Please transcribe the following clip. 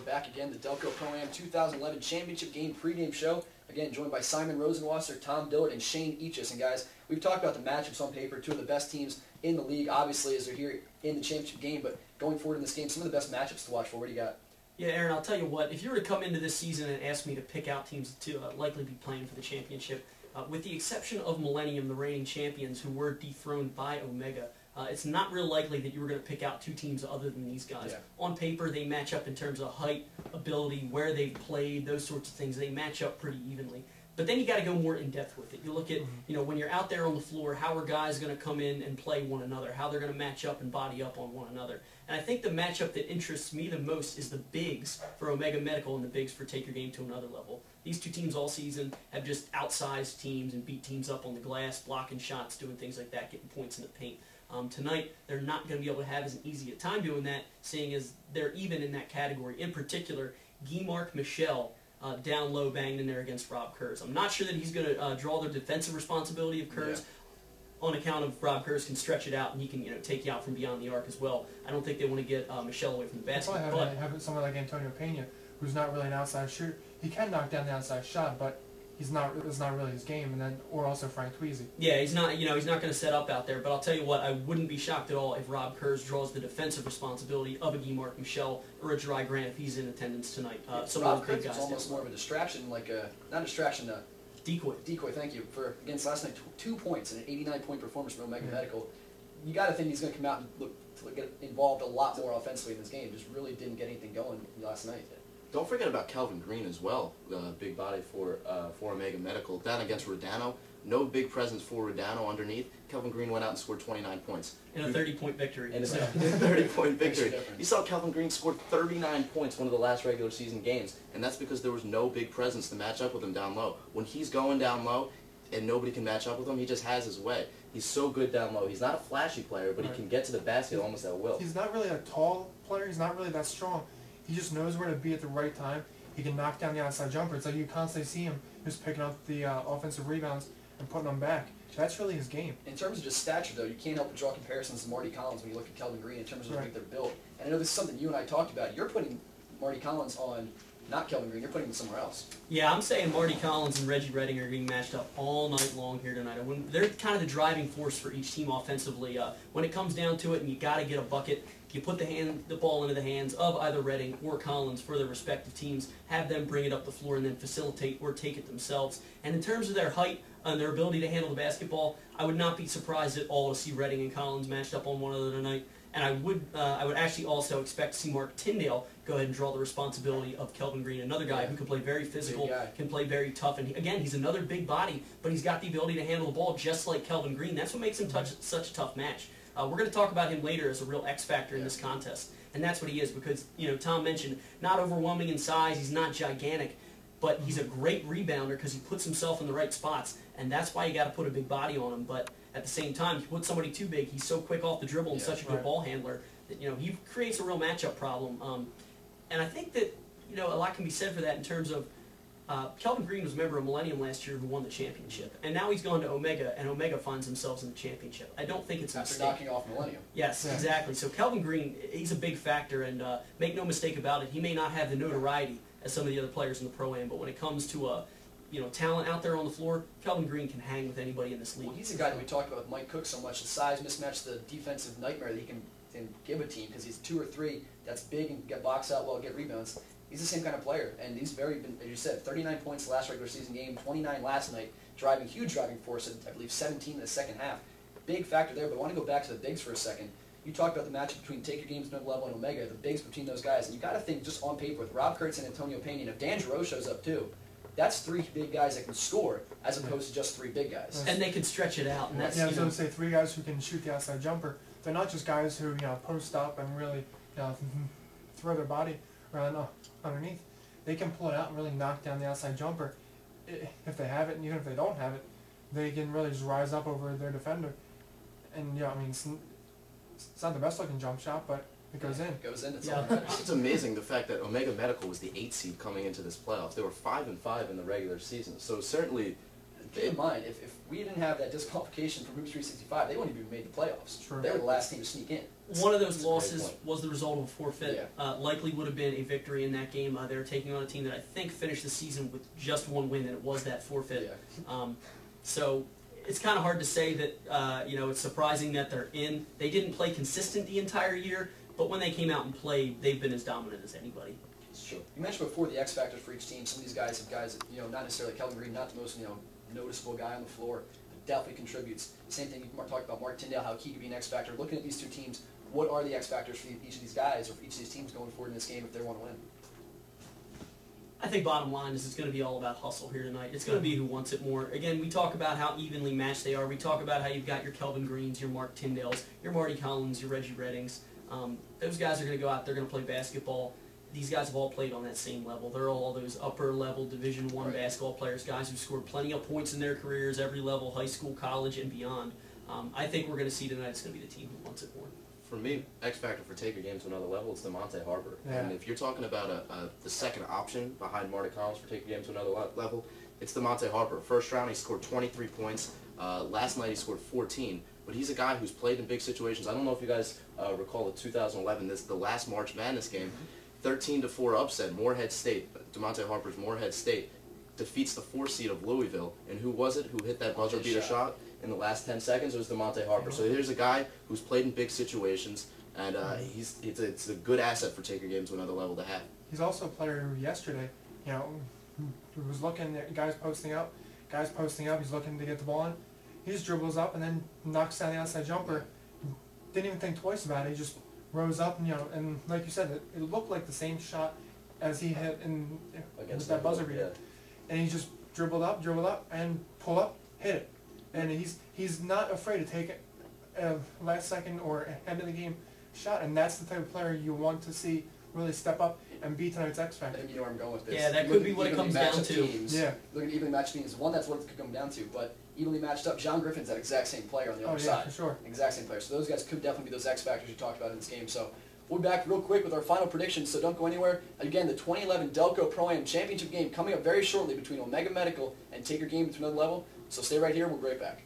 back again, the Delco Pro-Am 2011 Championship Game pregame show. Again, joined by Simon Rosenwasser, Tom Dillard, and Shane Eachus. And guys, we've talked about the matchups on paper, two of the best teams in the league, obviously, as they're here in the championship game. But going forward in this game, some of the best matchups to watch for. What do you got? Yeah, Aaron, I'll tell you what, if you were to come into this season and ask me to pick out teams to likely be playing for the championship, with the exception of Millennium, the reigning champions, who were dethroned by Omega, it's not real likely that you were going to pick out two teams other than these guys. Yeah. On paper, they match up in terms of height, ability, where they've played, those sorts of things. They match up pretty evenly. But then you got to go more in depth with it. You look at, when you're out there on the floor, how are guys going to come in and play one another? How they're going to match up and body up on one another? And I think the matchup that interests me the most is the bigs for Omega Medical and the bigs for Take Your Game to Another Level. These two teams all season have just outsized teams and beat teams up on the glass, blocking shots, doing things like that, getting points in the paint. Tonight, they're not going to be able to have as easy a time doing that, seeing as they're even in that category. In particular, Guy-Marc Michel down low, banged in there against Rob Kurz. I'm not sure that he's going to draw the defensive responsibility of Kurz on account of Rob Kurz can stretch it out and he can take you out from beyond the arc as well. I don't think they want to get Michel away from the basket. Probably have someone like Antonio Pena, who's not really an outside shooter. He can knock down the outside shot, but it's not really his game. And then, or also Frank Tweezy. Yeah, he's not. He's not going to set up out there. But I'll tell you what, I wouldn't be shocked at all if Rob Kurz draws the defensive responsibility of a Guy-Marc Michel or a Dry Grant if he's in attendance tonight. Some Rob of the big Kurz guys is almost more of a distraction, not distraction. Decoy. Decoy, thank you. Against last night, 2 points and an 89-point performance from Omega Medical. You got to think he's going to come out and get involved a lot more offensively in this game. Just really didn't get anything going last night. Don't forget about Kelvin Green as well, big body for Omega Medical. Down against Rodano, no big presence for Rodano underneath. Kelvin Green went out and scored 29 points. In a 30-point victory. In a 30-point victory. You saw Kelvin Green scored 39 points one of the last regular season games, and that's because there was no big presence to match up with him down low. When he's going down low and nobody can match up with him, he just has his way. He's so good down low. He's not a flashy player, but he can get to the basket almost at will. He's not really a tall player. He's not really that strong. He just knows where to be at the right time. He can knock down the outside jumper. It's like you constantly see him just picking up the offensive rebounds and putting them back. That's really his game. In terms of just stature, though, you can't help but draw comparisons to Marty Collins when you look at Kelvin Green in terms of the way they're built. And I know this is something you and I talked about. You're putting Marty Collins on, not Kelvin Green, you're putting him somewhere else. Yeah, I'm saying Marty Collins and Reggie Redding are being matched up all night long here tonight. They're kind of the driving force for each team offensively. When it comes down to it and you got to get a bucket, you put the ball into the hands of either Redding or Collins for their respective teams, have them bring it up the floor and then facilitate or take it themselves. And in terms of their height and their ability to handle the basketball, I would not be surprised at all to see Redding and Collins matched up on one another tonight. And I would actually also expect to see Mark Tyndale go ahead and draw the responsibility of Kelvin Green, another guy who can play very physical, can play very tough, and again, he's another big body, but he's got the ability to handle the ball just like Kelvin Green. That's what makes him such a tough match. We're going to talk about him later as a real X factor in this contest, and that's what he is because Tom mentioned not overwhelming in size, he's not gigantic, but he's a great rebounder because he puts himself in the right spots, and that's why you got to put a big body on him. But at the same time, if you put somebody too big, he's so quick off the dribble and such a good ball handler that he creates a real matchup problem. And I think that a lot can be said for that in terms of Kelvin Green was a member of Millennium last year who won the championship, and now he's gone to Omega, and Omega finds themselves in the championship. I don't think it's a mistake. After knocking off Millennium. Yes, exactly. So Kelvin Green, he's a big factor, and make no mistake about it, he may not have the notoriety as some of the other players in the Pro-Am, but when it comes to talent out there on the floor, Kelvin Green can hang with anybody in this league. Well, he's a guy that we talked about with Mike Cook so much, the size mismatch, the defensive nightmare that he can give a team because he's 2 or 3 that's big and get box out well, get rebounds. He's the same kind of player, and he's as you said, 39 points last regular season game, 29 last night, huge driving force, and I believe 17 in the second half. Big factor there, but I want to go back to the bigs for a second. You talked about the matchup between Take Your Game to Another Level and Omega, the bigs between those guys, and you got to think just on paper with Rob Kurtz and Antonio Pena, and if Dan Giroux shows up too, that's 3 big guys that can score as opposed to just 3 big guys. And they can stretch it out. And that's, I was going to say 3 guys who can shoot the outside jumper. They're not just guys who post up and really throw their body around underneath. They can pull it out and really knock down the outside jumper if they have it, and even if they don't have it, they can really just rise up over their defender. And it's not the best looking jump shot, but it goes in. It goes in. It's It's amazing the fact that Omega Medical was the 8 seed coming into this playoffs. They were 5-5 in the regular season, so certainly. Keep in mind, if we didn't have that disqualification from Hoops 365, they wouldn't even made the playoffs. True. They were the last team to sneak in. one of those That's a great losses point. was the result of a forfeit. Yeah. Likely would have been a victory in that game. They were taking on a team that I think finished the season with just one win, and it was that forfeit. Yeah. So it's kind of hard to say that, it's surprising that they're in. They didn't play consistent the entire year, but when they came out and played, they've been as dominant as anybody. It's true. You mentioned before the X factors for each team. Some of these guys have guys that, not necessarily Kelvin Green, not the most, noticeable guy on the floor, but definitely contributes. Same thing you talked about Mark Tyndale, how he could be an X factor. Looking at these two teams, what are the X factors for each of these guys or for each of these teams going forward in this game if they want to win? I think bottom line is it's going to be all about hustle here tonight. It's going to be who wants it more. Again, we talk about how evenly matched they are. We talk about how you've got your Kelvin Greens, your Mark Tyndales, your Marty Collins, your Reggie Reddings. Those guys are going to go out, they're going to play basketball. These guys have all played on that same level. They're all those upper-level Division I basketball players, guys who scored plenty of points in their careers, every level, high school, college, and beyond. I think we're going to see tonight it's going to be the team who wants it more. For me, X factor for take a game to another level, it's DeMonte Harper. Yeah. And if you're talking about the second option behind Marty Collins for take a game to another level, it's DeMonte Harper. First round, he scored 23 points. Last night, he scored 14. But he's a guy who's played in big situations. I don't know if you guys recall the 2011, the last March Madness game, 13-4 upset, Morehead State. DeMonte Harper's Morehead State defeats the 4 seed of Louisville. And who was it who hit that buzzer beater shot in the last 10 seconds? It was DeMonte Harper. So here's a guy who's played in big situations, and it's a good asset for take a game to another level to have. He's also a player who yesterday, who was looking at guys posting up, he's looking to get the ball in. He just dribbles up and then knocks down the outside jumper. Didn't even think twice about it. He just rose up and, and like you said, it looked like the same shot as he hit with that buzzer beater. And he just dribbled up and pull up, hit it. And he's not afraid to take it last second or end of the game shot, and that's the type of player you want to see really step up and be tonight's X I factor. think you know where I'm going with this. Yeah, that could be what it comes down to. Yeah. Look at evenly matched teams. One, that's what it could come down to. But evenly matched up, John Griffin's that exact same player on the other side. For sure. Exact same player. So those guys could definitely be those X factors you talked about in this game. So we'll be back real quick with our final predictions, so don't go anywhere. Again, the 2011 Delco Pro-Am Championship game coming up very shortly between Omega Medical and Take Your Game to another level. So stay right here. We'll be right back.